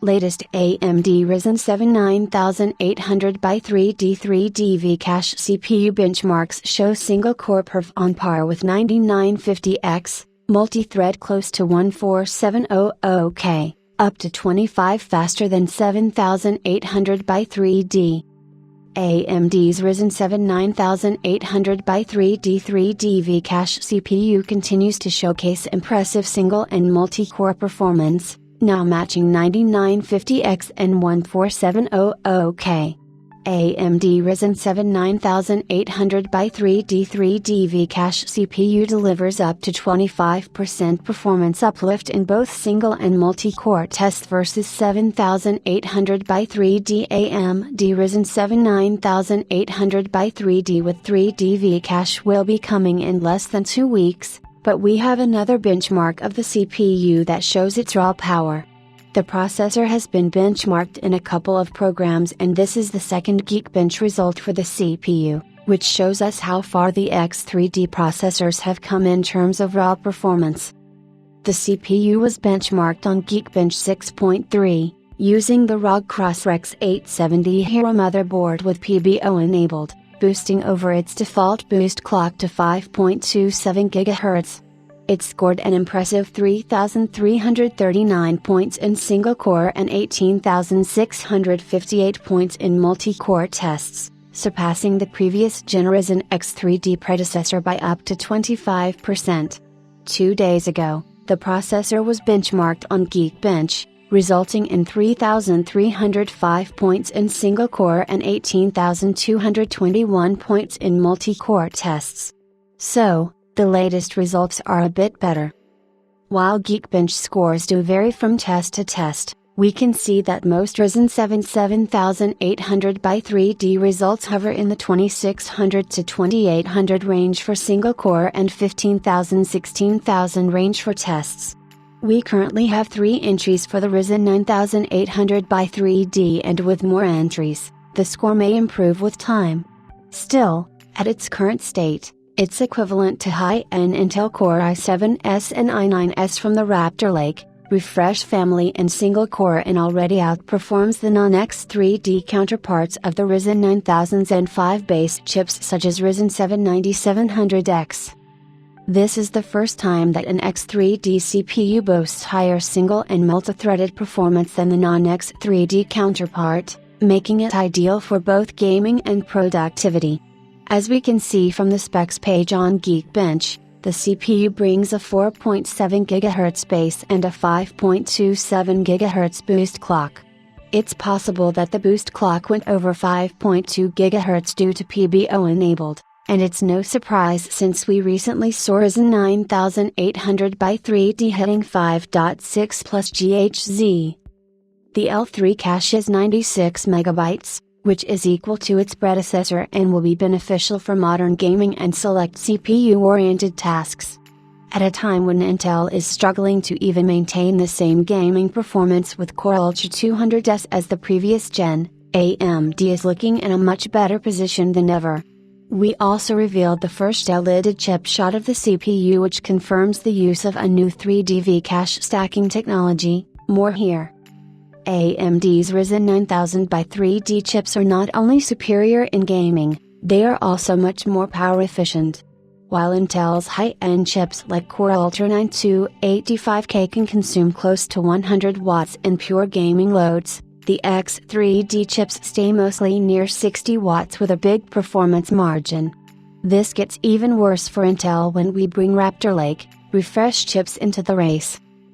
Latest AMD Ryzen 7 9800 by 3D 3D V-Cache CPU benchmarks show single-core perf on par with 9950X, multi-thread close to 14700K, up to 25 faster than 7800 by 3D. AMD's Ryzen 7 9800 by 3D 3D V-Cache CPU continues to showcase impressive single and multi-core performance, now matching 9950X and 14700K. AMD Ryzen 7 9800 by 3D 3D V-Cache CPU delivers up to 25% performance uplift in both single and multi-core tests versus 7800 by 3D. AMD Ryzen 7 9800 by 3D with 3D V-Cache will be coming in less than 2 weeks, but we have another benchmark of the CPU that shows its raw power. The processor has been benchmarked in a couple of programs, and this is the second Geekbench result for the CPU, which shows us how far the X3D processors have come in terms of raw performance. The CPU was benchmarked on Geekbench 6.3, using the ROG Crossrex 870 Hero motherboard with PBO enabled, boosting over its default boost clock to 5.27 GHz. It scored an impressive 3,339 points in single-core and 18,658 points in multi-core tests, surpassing the previous Gen Ryzen X3D predecessor by up to 25%. 2 days ago, the processor was benchmarked on Geekbench, resulting in 3,305 points in single-core and 18,221 points in multi-core tests. So, the latest results are a bit better. While Geekbench scores do vary from test to test, we can see that most Ryzen 7 7800 by 3D results hover in the 2600 to 2800 range for single core and 15,000-16,000 range for tests. We currently have 3 entries for the Ryzen 9800 by 3D, and with more entries, the score may improve with time. Still, at its current state, it's equivalent to high-end Intel Core i7s and i9s from the Raptor Lake refresh family and single-core, and already outperforms the non-X3D counterparts of the Ryzen 9000s and 5-base chips such as Ryzen 7 9700X. This is the first time that an X3D CPU boasts higher single and multi-threaded performance than the non-X3D counterpart, making it ideal for both gaming and productivity. As we can see from the specs page on Geekbench, the CPU brings a 4.7 GHz base and a 5.27 GHz boost clock. It's possible that the boost clock went over 5.2 GHz due to PBO enabled, and it's no surprise since we recently saw Ryzen 9800 by 3D hitting 5.6 plus GHz. The L3 cache is 96 MB, which is equal to its predecessor and will be beneficial for modern gaming and select CPU-oriented tasks. At a time when Intel is struggling to even maintain the same gaming performance with Core Ultra 200S as the previous gen, AMD is looking in a much better position than ever. We also revealed the first LED chip shot of the CPU, which confirms the use of a new 3D V-Cache stacking technology. More here. AMD's Ryzen 9000 by 3D chips are not only superior in gaming, they are also much more power efficient. While Intel's high-end chips like Core Ultra 9285K can consume close to 100 watts in pure gaming loads, the X3D chips stay mostly near 60 watts with a big performance margin. This gets even worse for Intel when we bring Raptor Lake refresh chips into the race.